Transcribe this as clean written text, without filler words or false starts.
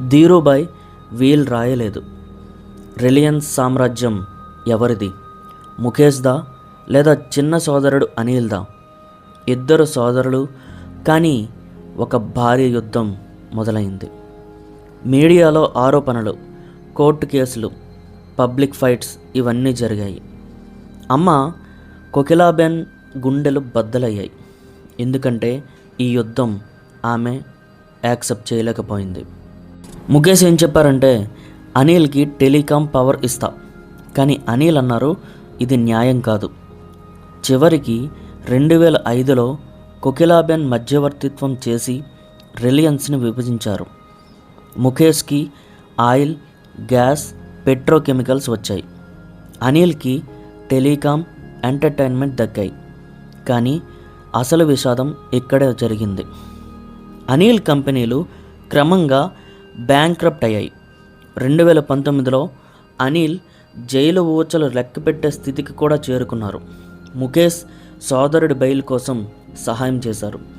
Dhirubhai wheel రాయలేదు. Reliance సామ్రాజ్యం ఎవరిది? ముఖేష్దా లేదా చిన్న సోదరుడు అనిల్దా? ఇద్దరు సోదరులు, కానీ ఒక భారీ యుద్ధం మొదలైంది. మీడియాలో ఆరోపణలు, కోర్టు కేసులు, పబ్లిక్ ఫైట్స్ ఇవన్నీ జరిగాయి. అమ్మ కోకిలాబెన్ గుండెలు బద్దలయ్యాయి. ఎందుకంటే ఈ యుద్ధం ఆమె యాక్సెప్ట్ చేయలేకపోయింది. ముఖేష్ ఏం చెప్పారంటే, అనిల్కి టెలికాం పవర్ ఇస్తా. కానీ అనిల్ అన్నారు, ఇది న్యాయం కాదు. చివరికి 2005లో కోకిలాబెన్ మధ్యవర్తిత్వం చేసి రిలయన్స్ని విభజించారు. ముఖేష్కి ఆయిల్, గ్యాస్, పెట్రోకెమికల్స్ వచ్చాయి. అనిల్కి టెలికాం, ఎంటర్టైన్మెంట్ దక్కాయి. కానీ అసలు విషాదం ఇక్కడే జరిగింది. అనిల్ కంపెనీలు క్రమంగా బ్యాంక్రప్ట్ అయ్యాయి. 2019లో అనిల్ జైలు ఊచలు లెక్కపెట్టే స్థితికి కూడా చేరుకున్నారు. ముఖేష్ సోదరుడి బెయిల్ కోసం సహాయం చేశారు.